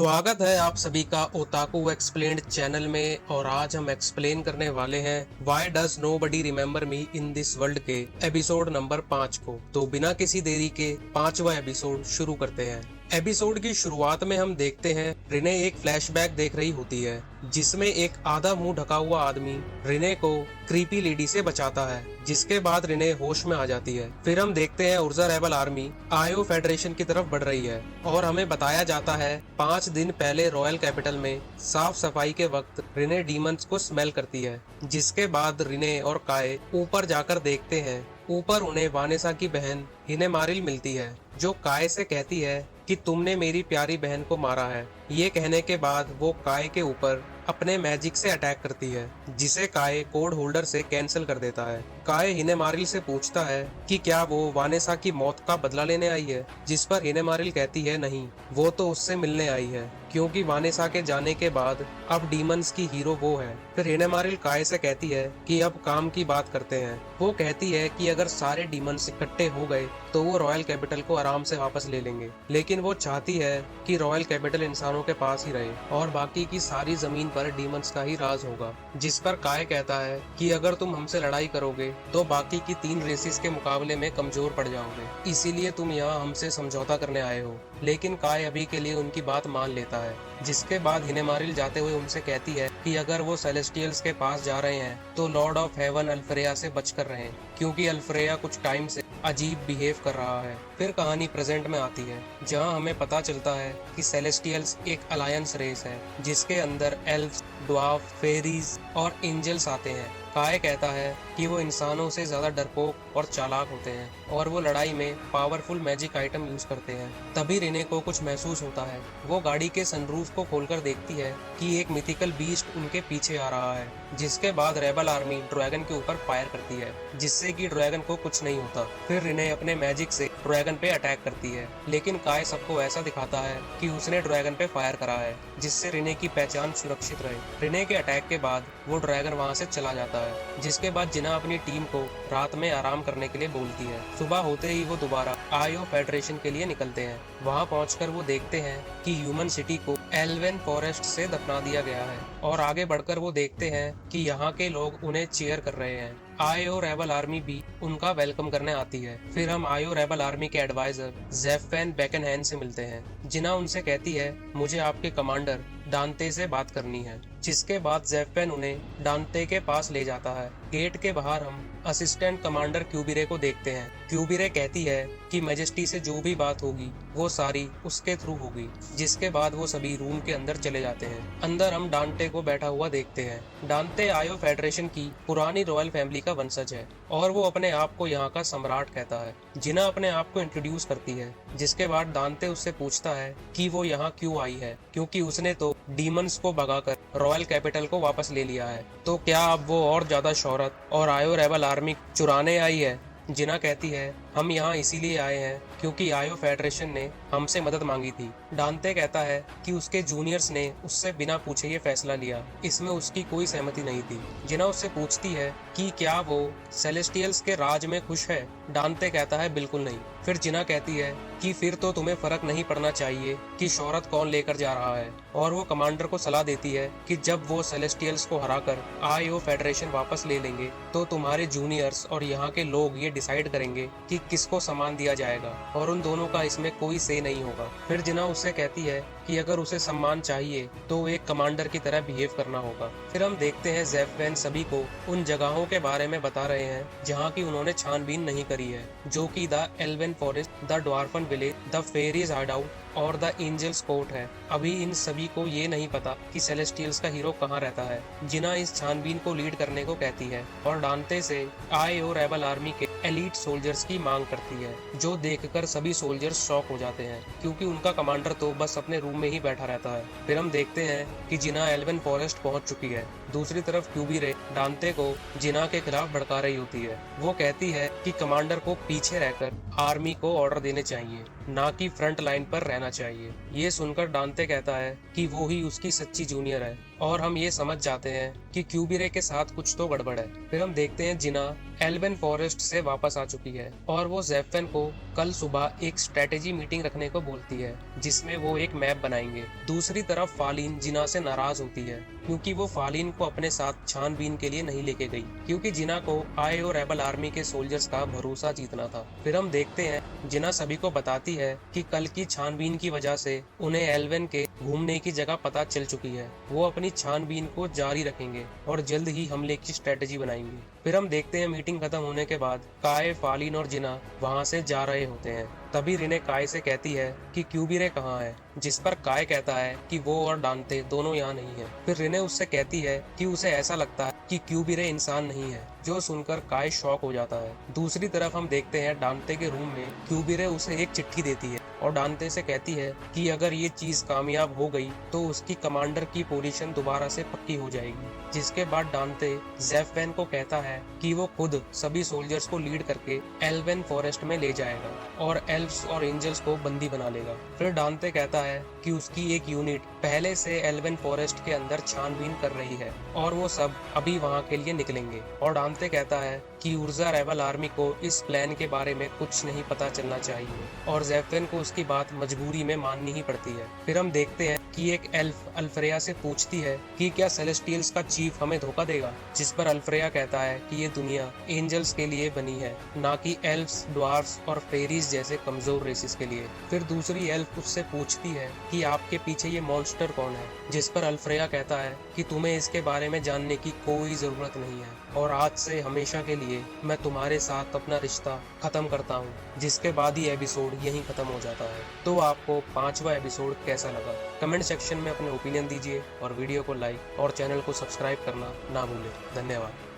स्वागत है आप सभी का ओताकू एक्सप्लेन्ड चैनल में। और आज हम एक्सप्लेन करने वाले हैं why does nobody remember me in this world के एपिसोड नंबर 5 को। तो बिना किसी देरी के 5वां एपिसोड शुरू करते हैं। एपिसोड की शुरुआत में हम देखते हैं रिने एक फ्लैशबैक देख रही होती है जिसमें एक आधा मुंह ढका हुआ आदमी रिने को क्रीपी लेडी से बचाता है, जिसके बाद रिने होश में आ जाती है। फिर हम देखते हैं उर्जा रेबल आर्मी आयो फेडरेशन की तरफ बढ़ रही है और हमें बताया जाता है 5 दिन पहले रॉयल कैपिटल में साफ सफाई के वक्त रिने डीमंस को स्मेल करती है, जिसके बाद रिने और काय ऊपर जाकर देखते हैं। ऊपर उन्हें वानेसा की बहन हिनेमारिल मिलती है जो काय से कहती है कि तुमने मेरी प्यारी बहन को मारा है। ये कहने के बाद वो काय के ऊपर अपने मैजिक से अटैक करती है, जिसे काय कोड होल्डर से कैंसिल कर देता है। काय हिनेमारिल से पूछता है कि क्या वो वानेसा की मौत का बदला लेने आई है, जिस पर हिनेमारिल कहती है नहीं, वो तो उससे मिलने आई है, क्योंकि वानेसा के जाने के बाद अब डीमंस की हीरो वो है। फिर हिनेमारिल काय से कहती है कि अब काम की बात करते हैं। वो कहती है कि अगर सारे डीमंस इकट्ठे हो गए तो वो रॉयल कैपिटल को आराम से वापस ले लेंगे, लेकिन वो चाहती है कि रॉयल कैपिटल इंसानों के पास ही रहे और बाकी की सारी जमीन पर डीमंस का ही राज होगा। जिस पर काय कहता है कि अगर तुम हमसे लड़ाई करोगे तो बाकी की 3 रेसिस के मुकाबले में कमजोर पड़ जाओगे, इसीलिए तुम यहाँ हमसे समझौता करने आए हो। लेकिन काय अभी के लिए उनकी बात मान लेता है। जिसके बाद हिनेमारिल जाते हुए उनसे कहती है कि अगर वो सेलेस्टियल्स के पास जा रहे हैं तो लॉर्ड ऑफ हेवन अल्फ्रेया से बचकर रहें, क्योंकि अल्फ्रेया कुछ टाइम से अजीब बिहेव कर रहा है। फिर कहानी प्रेजेंट में आती है, जहां हमें पता चलता है कि सेलेस्टियल्स एक अलायंस रेस है जिसके अंदर एल्व्स, ड्वार्फ, फेरीज और एंजल्स आते हैं। काय कहता है कि वो इंसानों से ज्यादा डरपोक और चालाक होते हैं और वो लड़ाई में पावरफुल मैजिक आइटम यूज करते हैं। तभी रिने को कुछ महसूस होता है। वो गाड़ी के सनरूफ को खोलकर देखती है कि एक मिथिकल बीस्ट उनके पीछे आ रहा है, जिसके बाद रेबल आर्मी ड्रैगन के ऊपर फायर करती है, जिससे कि ड्रैगन को कुछ नहीं होता। फिर रिने अपने मैजिक से ड्रैगन पे अटैक करती है, लेकिन काय सबको ऐसा दिखाता है कि उसने ड्रैगन पे फायर करा है, जिससे रिने की पहचान सुरक्षित रहे। रिने के अटैक के बाद वो ड्रैगन वहाँ से चला जाता है, जिसके बाद जिना अपनी टीम को रात में आराम करने के लिए बोलती है। सुबह होते ही वो दोबारा आयो फेडरेशन के लिए निकलते हैं। वहाँ पहुंचकर वो देखते हैं कि ह्यूमन सिटी को एल्वेन फॉरेस्ट से दफना दिया गया है और आगे बढ़कर वो देखते हैं कि यहाँ के लोग उन्हें चीयर कर रहे हैं। आयो रेबल आर्मी भी उनका वेलकम करने आती है। फिर हम आयो रेबल आर्मी के एडवाइजर जेफेन बेकनहैन से मिलते हैं, जिना उनसे कहती है मुझे आपके कमांडर डांते से बात करनी है। जिसके बाद जेफेन उन्हें डांते के पास ले जाता है। गेट के बाहर हम असिस्टेंट कमांडर क्यूबिरे को देखते हैं। क्यूबिरे कहती है कि मैजेस्टी से जो भी बात होगी वो सारी उसके थ्रू होगी। जिसके बाद वो सभी रूम के अंदर चले जाते हैं। अंदर हम डांटे को बैठा हुआ देखते हैं। डांटे आयो फेडरेशन की पुरानी रॉयल फैमिली का वंशज है और वो अपने आप को यहाँ का सम्राट कहता है। जिना अपने आप को इंट्रोड्यूस करती है, जिसके बाद डांटे उससे पूछता है कि वो यहाँ क्यों आई है, क्योंकि उसने तो डीमंस को भगाकर रॉयल कैपिटल को वापस ले लिया है, तो क्या अब वो और ज्यादा शोहरत और आयो रेबल आर्मी चुराने आई है। जिना कहती है हम यहाँ इसीलिए आए हैं क्योंकि आयो फेडरेशन ने हमसे मदद मांगी थी। डांते कहता है कि उसके जूनियर्स ने उससे बिना पूछे ये फैसला लिया, इसमें उसकी कोई सहमति नहीं थी। जिना उससे पूछती है कि क्या वो सेलेस्टियल्स के राज में खुश है। डांते कहता है बिल्कुल नहीं। फिर जिना कहती है कि फिर तो तुम्हें फर्क नहीं पड़ना चाहिए कि शोहरत कौन लेकर जा रहा है, और वो कमांडर को सलाह देती है कि जब वो सेलेस्टियल्स को हराकर आयो फेडरेशन वापस ले लेंगे तो तुम्हारे जूनियर्स और यहाँ के लोग ये डिसाइड करेंगे कि किसको सम्मान दिया जाएगा और उन दोनों का इसमें कोई से नहीं होगा। फिर जिना उससे कहती है कि अगर उसे सम्मान चाहिए तो एक कमांडर की तरह बिहेव करना होगा। फिर हम देखते हैं जेफेन सभी को उन जगहों के बारे में बता रहे हैं जहाँ की उन्होंने छानबीन नहीं करी है, जो कि the elven forest, the dwarven village, the fairies hideout और द एंजल्स कोर्ट है। अभी इन सभी को ये नहीं पता कि सेलेस्टियल्स का हीरो कहाँ रहता है। जिना इस छानबीन को लीड करने को कहती है और डांते से आयो रेबल आर्मी के एलीट सोल्जर्स की मांग करती है, जो देखकर सभी सोल्जर्स शॉक हो जाते हैं क्योंकि उनका कमांडर तो बस अपने रूम में ही बैठा रहता है। फिर हम देखते हैं कि जिना एल्वेन फॉरेस्ट पहुंच चुकी है। दूसरी तरफ क्यूबिरे डांते को जिना के खिलाफ भड़का रही होती है। वो कहती है कि कमांडर को पीछे रहकर आर्मी को ऑर्डर देने चाहिए, ना कि फ्रंट लाइन पर रहना चाहिए। ये सुनकर डांते कहता है कि वो ही उसकी सच्ची जूनियर है और हम ये समझ जाते हैं कि क्यूबिरे के साथ कुछ तो गड़बड़ है। फिर हम देखते हैं जिना एल्वेन फॉरेस्ट से वापस आ चुकी है और वो ज़ेफ़ेन को कल सुबह एक स्ट्रेटेजी मीटिंग रखने को बोलती है जिसमें वो एक मैप बनाएंगे। दूसरी तरफ फालिन जिना से नाराज होती है क्योंकि वो फालिन को अपने साथ छानबीन के लिए नहीं लेके गई, क्योंकि जिना को आए और रेबल आर्मी के सोल्जर्स का भरोसा जीतना था। फिर हम देखते हैं जिना सभी को बताती है कि कल की छानबीन की वजह से उन्हें एल्वेन के घूमने की जगह पता चल चुकी है। वो अपनी छानबीन को जारी रखेंगे और जल्द ही हमले की स्ट्रेटेजी बनाएंगे। फिर हम देखते हैं मीटिंग खत्म होने के बाद काय, फालिन और जिना वहां से जा रहे होते हैं। तभी रिने काय से कहती है कि क्यूबिरे कहाँ है, जिस पर काय कहता है कि वो और डांते दोनों यहाँ नहीं है। फिर रिने उससे कहती है कि उसे ऐसा लगता है कि क्यूबिरे इंसान नहीं है, जो सुनकर काय शॉक हो जाता है। दूसरी तरफ हम देखते हैं डांते के रूम में क्यूबिरे उसे एक चिट्ठी देती है और डांते से कहती है कि अगर ये चीज कामयाब हो गई तो उसकी कमांडर की पोजीशन दोबारा से पक्की हो जाएगी। जिसके बाद डांते ज़ेफ़ेन को कहता है कि वो खुद सभी सोल्जर्स को लीड करके एल्वेन फॉरेस्ट में ले जाएगा और एल्व्स और एंजल्स को बंदी बना लेगा। फिर डांते कहता है कि उसकी एक यूनिट पहले से एल्वेन फॉरेस्ट के अंदर छानबीन कर रही है और वो सब अभी वहाँ के लिए निकलेंगे। और डांते कहता है कि उर्जा रेबल आर्मी को इस प्लान के बारे में कुछ नहीं पता चलना चाहिए और ज़ेफ़ेन को उसकी बात मजबूरी में माननी ही पड़ती है। फिर हम देखते हैं कि एक एल्फ अल्फ्रेया से पूछती है कि क्या सेलेस्टियल्स का चीफ हमें धोखा देगा, जिस पर अल्फ्रेया कहता है कि ये दुनिया एंजल्स के लिए बनी है, ना कि एल्फ्स, ड्वार्फ्स और फेरीज जैसे कमजोर रेसेस के लिए। फिर दूसरी एल्फ उससे पूछती है कि आपके पीछे ये मॉन्स्टर कौन है, जिस पर अल्फ्रेया कहता है कि तुम्हें इसके बारे में जानने की कोई जरूरत नहीं है और आज से हमेशा के लिए मैं तुम्हारे साथ अपना रिश्ता खत्म करता हूँ। जिसके बाद ही एपिसोड यहीं खत्म हो जाता है। तो आपको 5वां एपिसोड कैसा लगा, कमेंट सेक्शन में अपने ओपिनियन दीजिए और वीडियो को लाइक और चैनल को सब्सक्राइब करना ना भूलें। धन्यवाद।